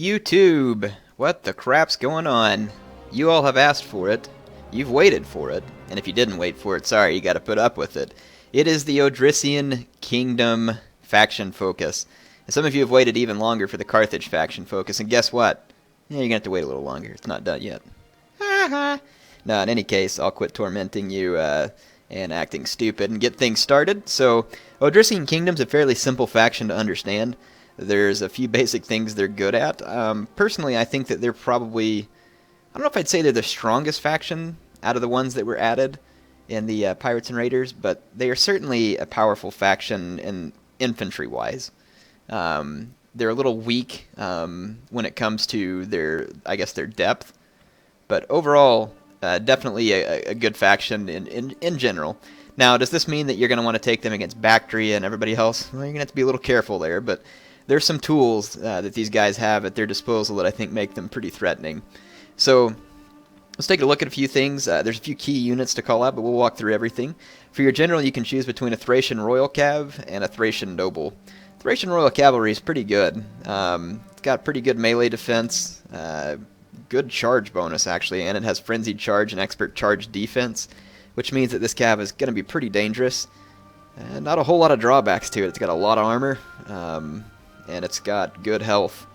YouTube! What the crap's going on? You all have asked for it. You've waited for it. And if you didn't wait for it, sorry, you gotta put up with it. It is the Odrysian Kingdom faction focus. And some of you have waited even longer for the Carthage faction focus, and guess what? Yeah, you're gonna have to wait a little longer. It's not done yet. No, in any case, I'll quit tormenting you and acting stupid and get things started. So, Odrysian Kingdom's a fairly simple faction to understand. There's a few basic things they're good at. Personally, I think that they're probably, I don't know if I'd say they're the strongest faction out of the ones that were added in the Pirates and Raiders, but they are certainly a powerful faction in infantry-wise. They're a little weak when it comes to their, I guess, their depth, but overall, definitely a good faction in general. Now, does this mean that you're going to want to take them against Bactria and everybody else? Well, you're going to have to be a little careful there, but there's some tools that these guys have at their disposal that I think make them pretty threatening. So, let's take a look at a few things. There's a few key units to call out, but we'll walk through everything. For your general, you can choose between a Thracian Royal Cav and a Thracian Noble. Thracian Royal Cavalry is pretty good. It's got pretty good melee defense, good charge bonus actually, and it has Frenzied Charge and Expert Charge defense, which means that this cav is going to be pretty dangerous. Not a whole lot of drawbacks to it. It's got a lot of armor, and it's got good health.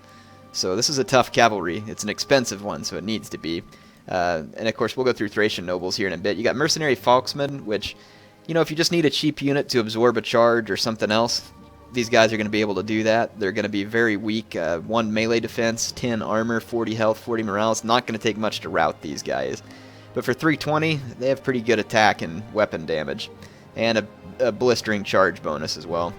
So this is a tough cavalry. It's an expensive one, so it needs to be. And of course, we'll go through Thracian Nobles here in a bit. You got Mercenary Falksmen, which, you know, if you just need a cheap unit to absorb a charge or something else, these guys are going to be able to do that. They're going to be very weak. 1 melee defense, 10 armor, 40 health, 40 morale. It's not going to take much to rout these guys. But for 320, they have pretty good attack and weapon damage. And a blistering charge bonus as well.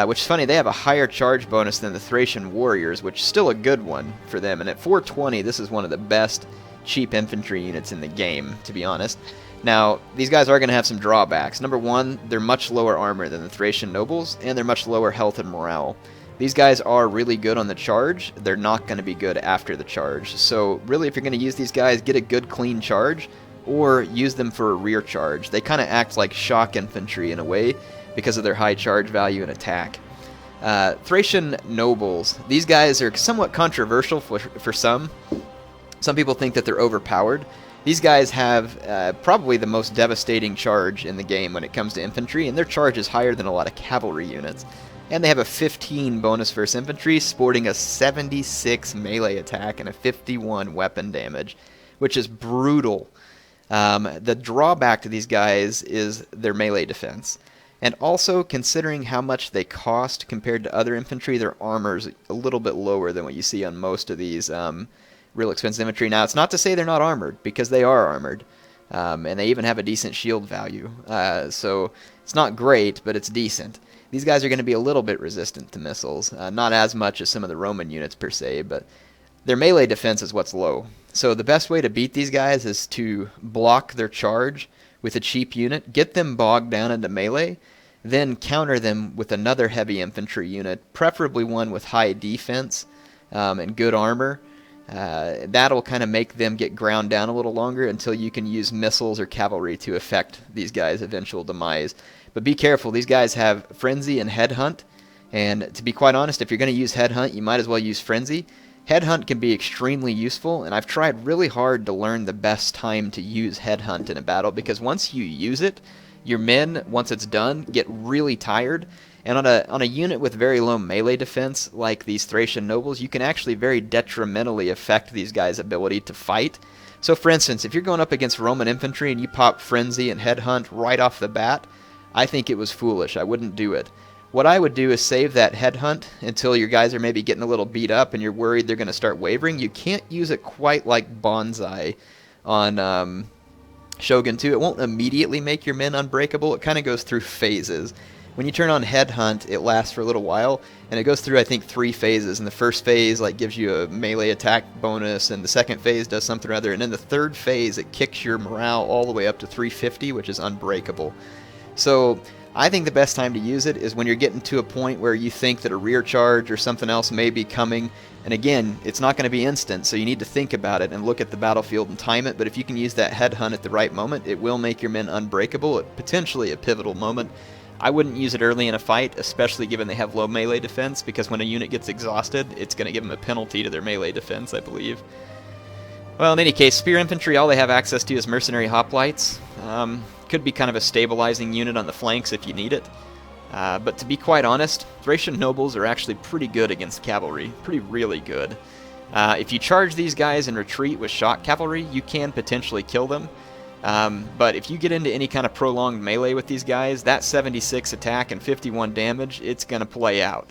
Which is funny, they have a higher charge bonus than the Thracian Warriors, which is still a good one for them. And at 420, this is one of the best cheap infantry units in the game, to be honest. Now, these guys are going to have some drawbacks. Number one, they're much lower armor than the Thracian Nobles, and they're much lower health and morale. These guys are really good on the charge. They're not going to be good after the charge. So, really, if you're going to use these guys, get a good, clean charge, or use them for a rear charge. They kind of act like shock infantry in a way, because of their high charge value and attack. Thracian Nobles. These guys are somewhat controversial for some. Some people think that they're overpowered. These guys have probably the most devastating charge in the game when it comes to infantry, and their charge is higher than a lot of cavalry units. And they have a 15 bonus versus infantry, sporting a 76 melee attack and a 51 weapon damage, which is brutal. The drawback to these guys is their melee defense. And also, considering how much they cost compared to other infantry, their armor is a little bit lower than what you see on most of these real expensive infantry. Now, it's not to say they're not armored, because they are armored. And they even have a decent shield value. So, it's not great, but it's decent. These guys are going to be a little bit resistant to missiles. Not as much as some of the Roman units, per se, but their melee defense is what's low. So, the best way to beat these guys is to block their charge with a cheap unit, get them bogged down into melee, then counter them with another heavy infantry unit, preferably one with high defense and good armor. That'll kind of make them get ground down a little longer until you can use missiles or cavalry to affect these guys' eventual demise. But be careful, these guys have Frenzy and Headhunt, and to be quite honest, if you're going to use Headhunt, you might as well use Frenzy. Headhunt can be extremely useful, and I've tried really hard to learn the best time to use Headhunt in a battle, because once you use it, your men, once it's done, get really tired, and on a unit with very low melee defense, like these Thracian Nobles, you can actually very detrimentally affect these guys' ability to fight. So for instance, if you're going up against Roman infantry and you pop Frenzy and Headhunt right off the bat, I think it was foolish. I wouldn't do it. What I would do is save that Headhunt until your guys are maybe getting a little beat up and you're worried they're going to start wavering. You can't use it quite like Bonsai on Shogun 2. It won't immediately make your men unbreakable. It kind of goes through phases. When you turn on Headhunt, it lasts for a little while, and it goes through, I think, 3 phases. And the first phase gives you a melee attack bonus, and the second phase does something or other. And in the third phase, it kicks your morale all the way up to 350, which is unbreakable. So I think the best time to use it is when you're getting to a point where you think that a rear charge or something else may be coming. And again, it's not going to be instant, so you need to think about it and look at the battlefield and time it. But if you can use that Headhunt at the right moment, it will make your men unbreakable at potentially a pivotal moment. I wouldn't use it early in a fight, especially given they have low melee defense, because when a unit gets exhausted, it's going to give them a penalty to their melee defense, I believe. Well, in any case, Spear Infantry, all they have access to is Mercenary Hoplites. Could be kind of a stabilizing unit on the flanks if you need it. But to be quite honest, Thracian Nobles are actually pretty good against cavalry. Really good. If you charge these guys and retreat with shock cavalry, you can potentially kill them. But if you get into any kind of prolonged melee with these guys, that 76 attack and 51 damage, it's going to play out.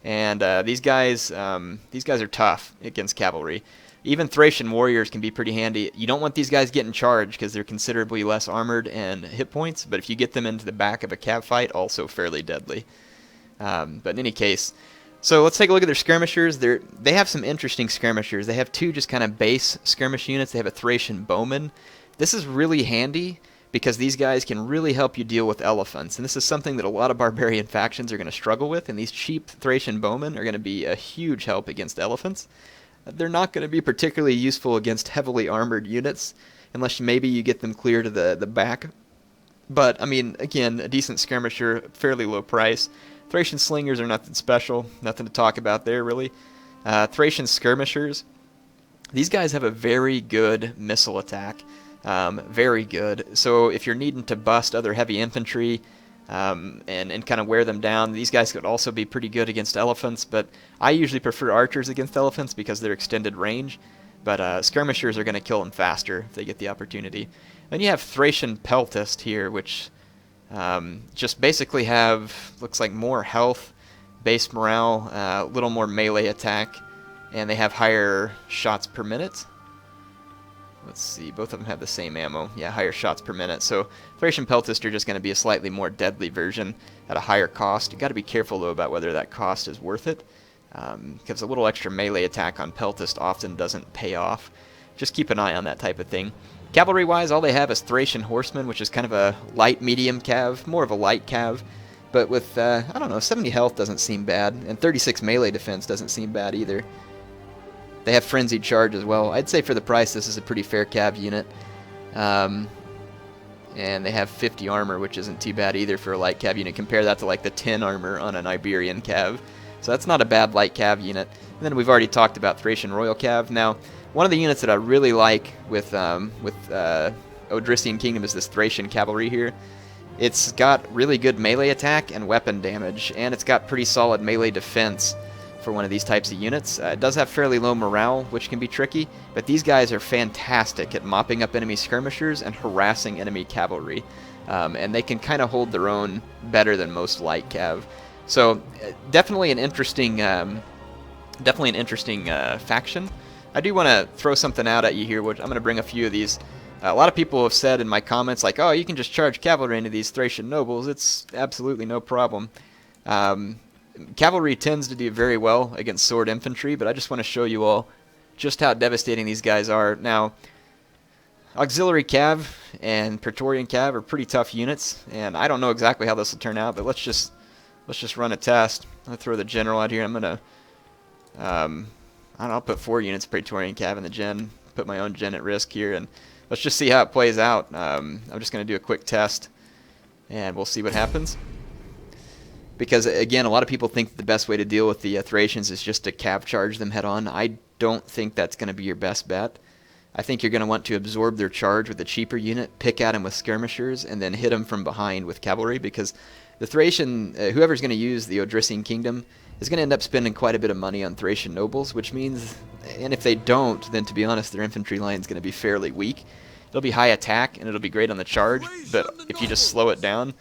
And these guys are tough against cavalry. Even Thracian warriors can be pretty handy. You don't want these guys getting charged because they're considerably less armored and hit points, but if you get them into the back of a cav fight, also fairly deadly. But in any case, so let's take a look at their skirmishers. They have some interesting skirmishers. They have two just kind of base skirmish units. They have a Thracian bowman. This is really handy because these guys can really help you deal with elephants, and this is something that a lot of barbarian factions are going to struggle with, and these cheap Thracian bowmen are going to be a huge help against elephants. They're not going to be particularly useful against heavily armored units, unless maybe you get them clear to the back. But, I mean, again, a decent skirmisher, fairly low price. Thracian slingers are nothing special, nothing to talk about there, really. Thracian skirmishers, these guys have a very good missile attack. Very good. So if you're needing to bust other heavy infantry, and kind of wear them down. These guys could also be pretty good against elephants, but I usually prefer archers against elephants because they're extended range, but skirmishers are going to kill them faster if they get the opportunity. Then you have Thracian Peltist here, which just basically have, looks like more health, base morale, a little more melee attack, and they have higher shots per minute. Let's see, both of them have the same ammo. Yeah, higher shots per minute. So Thracian Peltist are just going to be a slightly more deadly version at a higher cost. You've got to be careful, though, about whether that cost is worth it, because a little extra melee attack on Peltist often doesn't pay off. Just keep an eye on that type of thing. Cavalry-wise, all they have is Thracian Horsemen, which is kind of a light-medium cav, more of a light cav. But with, I don't know, 70 health doesn't seem bad, and 36 melee defense doesn't seem bad either. They have Frenzied Charge as well. I'd say for the price, this is a pretty fair cav unit. And they have 50 armor, which isn't too bad either for a light cav unit. Compare that to like the 10 armor on an Iberian cav. So that's not a bad light cav unit. And then we've already talked about Thracian Royal Cav. Now, one of the units that I really like with Odrysian Kingdom is this Thracian Cavalry here. It's got really good melee attack and weapon damage, and it's got pretty solid melee defense for one of these types of units. It does have fairly low morale, which can be tricky, but these guys are fantastic at mopping up enemy skirmishers and harassing enemy cavalry, and they can kind of hold their own better than most light cav. So definitely an interesting faction. I do want to throw something out at you here, which I'm going to bring a few of these. A lot of people have said in my comments, like, oh, you can just charge cavalry into these Thracian nobles. It's absolutely no problem. Cavalry tends to do very well against sword infantry, but I just want to show you all just how devastating these guys are. Now, Auxiliary Cav and Praetorian Cav are pretty tough units, and I don't know exactly how this will turn out, but let's just run a test. I'll throw the general out here. I'm gonna, I'll put 4 units Praetorian Cav in the gen, put my own gen at risk here, and let's just see how it plays out. I'm just gonna do a quick test, and we'll see what happens. Because, again, a lot of people think the best way to deal with the Thracians is just to cav charge them head on. I don't think that's going to be your best bet. I think you're going to want to absorb their charge with a cheaper unit, pick at them with skirmishers, and then hit them from behind with cavalry, because the Thracian, whoever's going to use the Odrysian Kingdom, is going to end up spending quite a bit of money on Thracian nobles, which means, and if they don't, then to be honest, their infantry line is going to be fairly weak. It'll be high attack, and it'll be great on the charge, but if you just slow it down,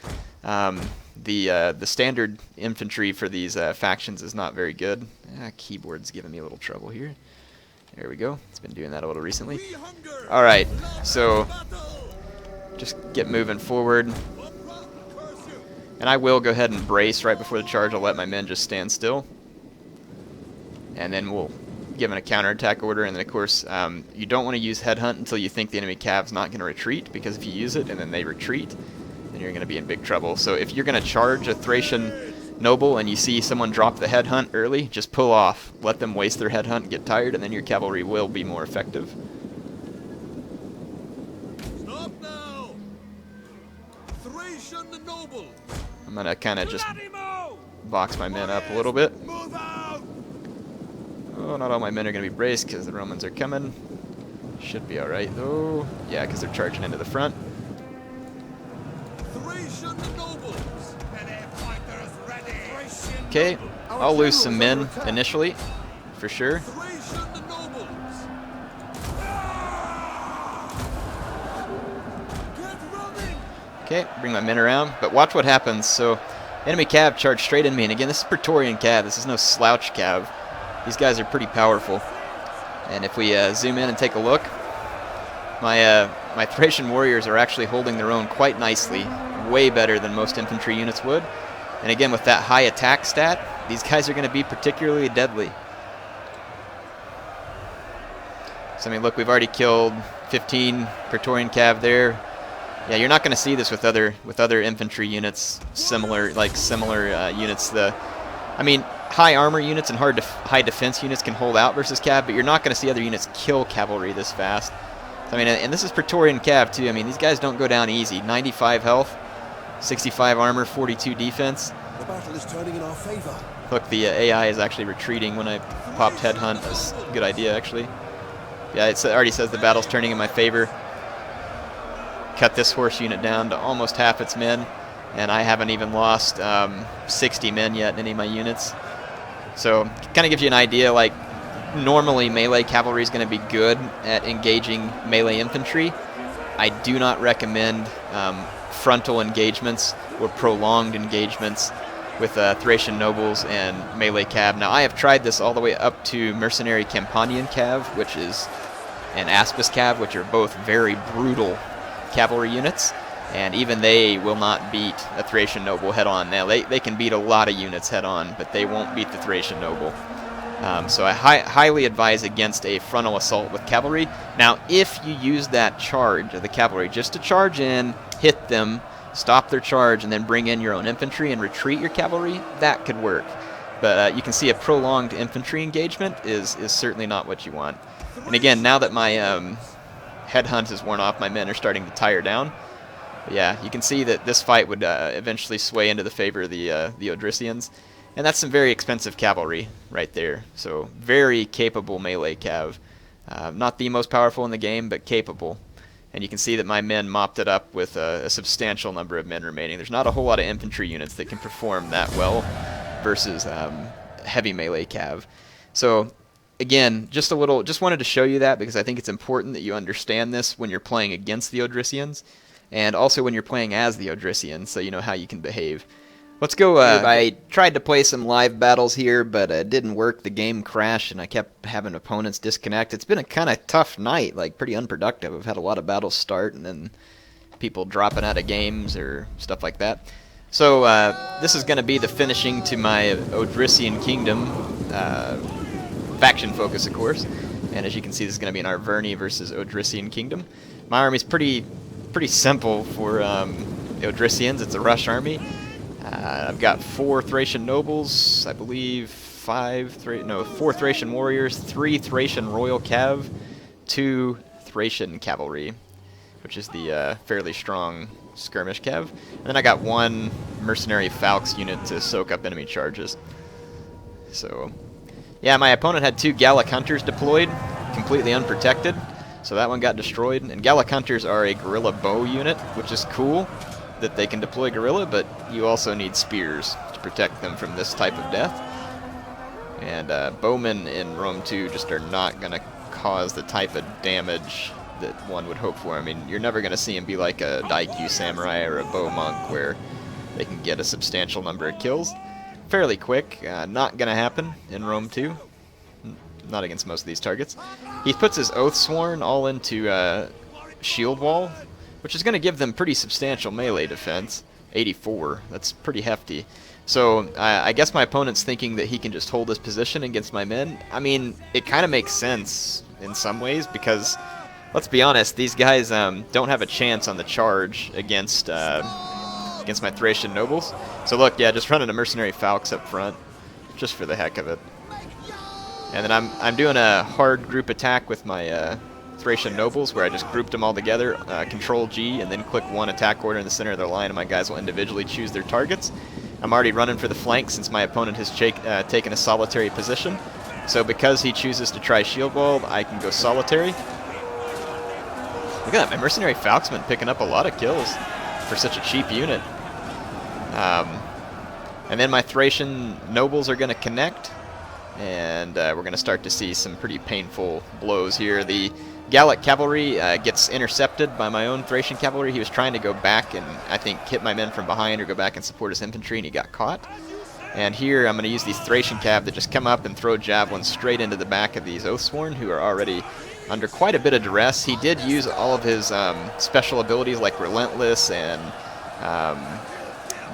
the standard infantry for these factions is not very good. Keyboard's giving me a little trouble here. There we go. It's been doing that a little recently. Alright, so just get moving forward. And I will go ahead and brace right before the charge. I'll let my men just stand still. And then we'll give them a counterattack order. And then, of course, you don't want to use Headhunt until you think the enemy cav's not going to retreat, because if you use it and then they retreat, then you're going to be in big trouble. So if you're going to charge a Thracian noble and you see someone drop the headhunt early, just pull off. Let them waste their headhunt and get tired, and then your cavalry will be more effective. Stop now! Thracian noble! I'm I'm going to kind of just box my men up a little bit. Oh, not all my men are going to be braced because the Romans are coming. Should be alright though. Yeah, because they're charging into the front. Okay, I'll lose some men initially, for sure. Okay, bring my men around, but watch what happens. So, enemy cav charge straight in me, and again, this is Praetorian cav. This is no slouch cav. These guys are pretty powerful. And if we zoom in and take a look, my Thracian warriors are actually holding their own quite nicely, way better than most infantry units would. And again, with that high attack stat, these guys are going to be particularly deadly. So I mean, look, we've already killed 15 Praetorian cav there. Yeah, you're not going to see this with other infantry units, similar units. I mean, high armor units and high defense units can hold out versus cav, but you're not going to see other units kill cavalry this fast. So, I mean, and this is Praetorian cav too. I mean, these guys don't go down easy. 95 health, 65 armor, 42 defense. The battle is turning in our favor. Look, the AI is actually retreating when I popped headhunt. That's a good idea, actually. Yeah, it already says the battle's turning in my favor. Cut this horse unit down to almost half its men, and I haven't even lost 60 men yet in any of my units. So kind of gives you an idea, like, normally melee cavalry is going to be good at engaging melee infantry. I do not recommend frontal engagements or prolonged engagements with Thracian nobles and melee cav. Now, I have tried this all the way up to mercenary Campanian cav, which is, and Aspis cav, which are both very brutal cavalry units, and even they will not beat a Thracian noble head-on. Now, they can beat a lot of units head-on, but they won't beat the Thracian noble. So I highly advise against a frontal assault with cavalry. Now, if you use that charge of the cavalry just to charge in, hit them, stop their charge, and then bring in your own infantry and retreat your cavalry, that could work. But you can see a prolonged infantry engagement is certainly not what you want. And again, now that my headhunt is worn off, my men are starting to tire down. But yeah, you can see that this fight would eventually sway into the favor of the Odrysians. And that's some very expensive cavalry right there. So very capable melee cav. Not the most powerful in the game, but capable. And you can see that my men mopped it up with a substantial number of men remaining. There's not a whole lot of infantry units that can perform that well versus heavy melee cav. So again, just wanted to show you that because I think it's important that you understand this when you're playing against the Odrysians, and also when you're playing as the Odrysians, so you know how you can behave. Let's go. I tried to play some live battles here, but it didn't work. The game crashed, and I kept having opponents disconnect. It's been a kind of tough night, like pretty unproductive. I've had a lot of battles start, and then people dropping out of games or stuff like that. So this is going to be the finishing to my Odrysian Kingdom faction focus, of course. And as you can see, this is going to be an Arverni versus Odrysian Kingdom. My army's pretty simple for the Odrysians. It's a rush army. I've got 4 Thracian nobles, I believe 4 Thracian warriors, 3 Thracian royal cav, 2 Thracian cavalry, which is the fairly strong skirmish cav. And then I got 1 mercenary Falx unit to soak up enemy charges. So, yeah, my opponent had 2 Gallic hunters deployed, completely unprotected. So that one got destroyed. And Gallic hunters are a guerrilla bow unit, which is cool that they can deploy guerrilla, but you also need spears to protect them from this type of death. And bowmen in Rome 2 just are not going to cause the type of damage that one would hope for. I mean, you're never going to see them be like a Daikyu samurai or a bow monk where they can get a substantial number of kills fairly quick. Not going to happen in Rome 2. Not against most of these targets. He puts his Oathsworn all into shield wall, which is going to give them pretty substantial melee defense. 84, that's pretty hefty. So I guess my opponent's thinking that he can just hold his position against my men. I mean, it kind of makes sense in some ways because, let's be honest, these guys don't have a chance on the charge against my Thracian nobles. So look, yeah, just running a mercenary Falx up front, just for the heck of it. And then I'm doing a hard group attack with my Thracian nobles, where I just grouped them all together, Control G, and then click one attack order in the center of their line, and my guys will individually choose their targets. I'm already running for the flank since my opponent has taken a solitary position. So because he chooses to try shield wall, I can go solitary. Look at that, my Mercenary Falxman picking up a lot of kills for such a cheap unit. And then my Thracian nobles are going to connect, and we're going to start to see some pretty painful blows here. The Gallic cavalry gets intercepted by my own Thracian cavalry. He was trying to go back and, I think, hit my men from behind or go back and support his infantry, and he got caught. And here I'm going to use these Thracian cav that just come up and throw javelins straight into the back of these Oathsworn, who are already under quite a bit of duress. He did use all of his special abilities like Relentless and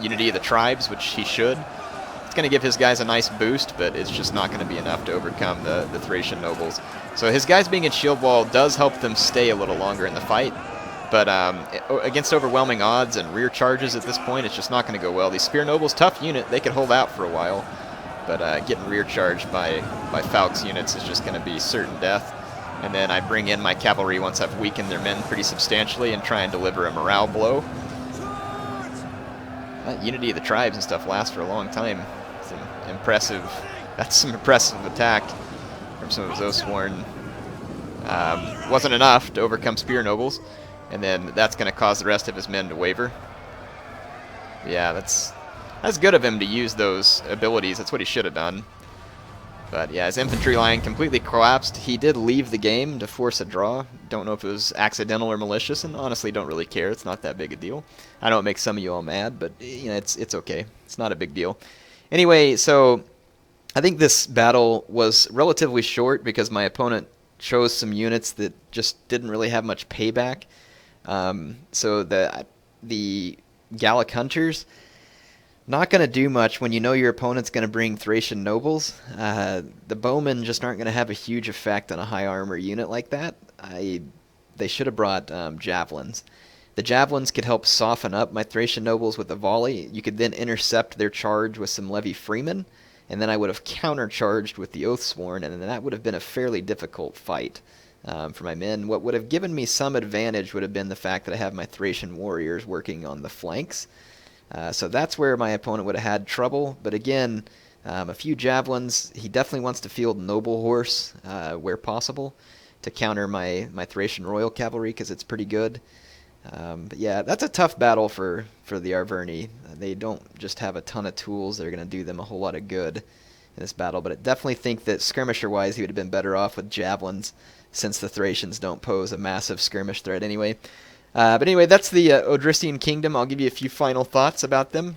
Unity of the Tribes, which he should. It's going to give his guys a nice boost, but it's just not going to be enough to overcome the Thracian nobles. So his guys being in shield wall does help them stay a little longer in the fight, but against overwhelming odds and rear charges at this point, it's just not going to go well. These Spear Nobles, tough unit, they could hold out for a while, but getting rear charged by Falx units is just going to be certain death. And then I bring in my cavalry once I've weakened their men pretty substantially and try and deliver a morale blow. That Unity of the Tribes and stuff lasts for a long time. That's some impressive attack from some of his Oathsworn. Wasn't enough to overcome Spear Nobles, and then that's going to cause the rest of his men to waver. Yeah, that's good of him to use those abilities. That's what he should have done. But yeah, his infantry line completely collapsed. He did leave the game to force a draw. Don't know if it was accidental or malicious, and honestly don't really care. It's not that big a deal. I know it makes some of you all mad, but you know, it's okay. It's not a big deal. Anyway, so I think this battle was relatively short because my opponent chose some units that just didn't really have much payback. So the Gallic Hunters, not going to do much when you know your opponent's going to bring Thracian nobles. The bowmen just aren't going to have a huge effect on a high armor unit like that. They should have brought javelins. The javelins could help soften up my Thracian nobles with a volley. You could then intercept their charge with some Levy Freemen, and then I would have countercharged with the Oathsworn, and then that would have been a fairly difficult fight for my men. What would have given me some advantage would have been the fact that I have my Thracian warriors working on the flanks. So that's where my opponent would have had trouble. But again, a few javelins. He definitely wants to field Noble Horse where possible to counter my Thracian Royal Cavalry because it's pretty good. But yeah, that's a tough battle for the Arverni. They don't just have a ton of tools that are going to do them a whole lot of good in this battle. But I definitely think that skirmisher-wise, he would have been better off with javelins since the Thracians don't pose a massive skirmish threat anyway. But anyway, that's the Odrysian Kingdom. I'll give you a few final thoughts about them.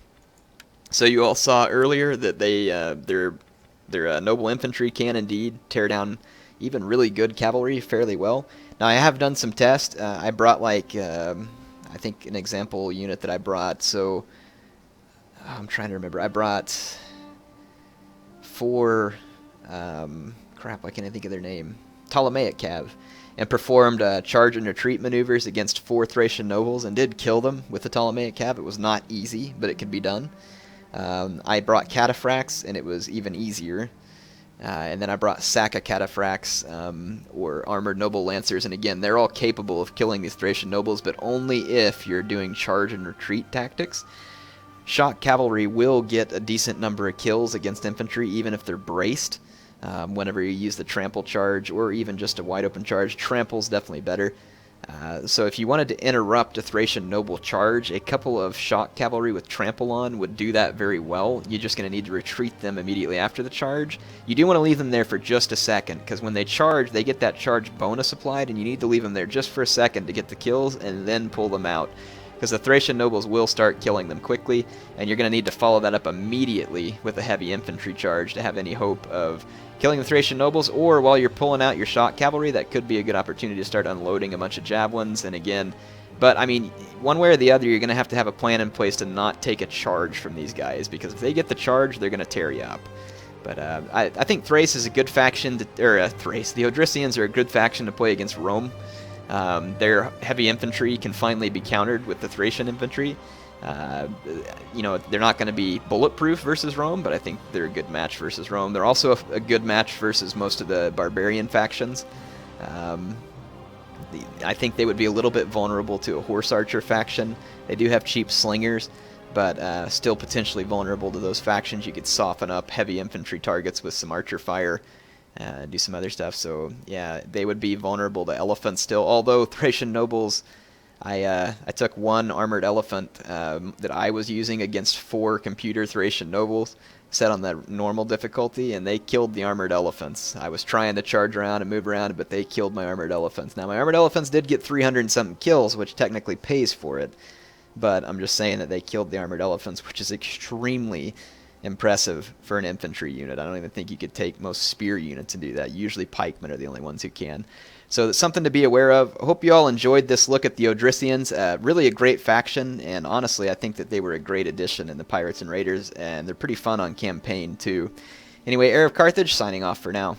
So you all saw earlier that their noble infantry can indeed tear down even really good cavalry fairly well. Now I have done some tests. I brought like I think an example unit that I brought. So I'm trying to remember. I brought 4 crap. Why can't I think of their name? Ptolemaic Cav. And performed charge and retreat maneuvers against 4 Thracian nobles and did kill them with the Ptolemaic Cav. It was not easy, but it could be done. I brought cataphracts, and it was even easier. And then I brought Saka cataphracts, or armored noble lancers, and again, they're all capable of killing these Thracian nobles, but only if you're doing charge and retreat tactics. Shock cavalry will get a decent number of kills against infantry, even if they're braced. Whenever you use the trample charge or even just a wide open charge, trample's definitely better. So if you wanted to interrupt a Thracian noble charge, a couple of shock cavalry with trample on would do that very well. You're just going to need to retreat them immediately after the charge. You do want to leave them there for just a second, because when they charge, they get that charge bonus applied, and you need to leave them there just for a second to get the kills and then pull them out. Because the Thracian nobles will start killing them quickly, and you're going to need to follow that up immediately with a heavy infantry charge to have any hope of killing the Thracian nobles, or while you're pulling out your shock cavalry, that could be a good opportunity to start unloading a bunch of javelins. And again, but I mean, one way or the other, you're going to have a plan in place to not take a charge from these guys, because if they get the charge, they're going to tear you up. But I think Thrace is a good faction, the Odrysians are a good faction to play against Rome. Their heavy infantry can finally be countered with the Thracian infantry. You know, they're not going to be bulletproof versus Rome, but I think they're a good match versus Rome. They're also a good match versus most of the barbarian factions. I think they would be a little bit vulnerable to a horse archer faction. They do have cheap slingers, but still potentially vulnerable to those factions. You could soften up heavy infantry targets with some archer fire, do some other stuff. So yeah, they would be vulnerable to elephants still. Although Thracian nobles, I took one armored elephant that I was using against 4 computer Thracian nobles, set on the normal difficulty, and they killed the armored elephants. I was trying to charge around and move around, but they killed my armored elephants. Now, my armored elephants did get 300 and something kills, which technically pays for it, but I'm just saying that they killed the armored elephants, which is extremely impressive for an infantry unit. I don't even think you could take most spear units and do that. Usually pikemen are the only ones who can. So that's something to be aware of. I hope you all enjoyed this look at the Odrysians. Really a great faction, and honestly, I think that they were a great addition in the Pirates and Raiders, and they're pretty fun on campaign too. Anyway, Heir of Carthage signing off for now.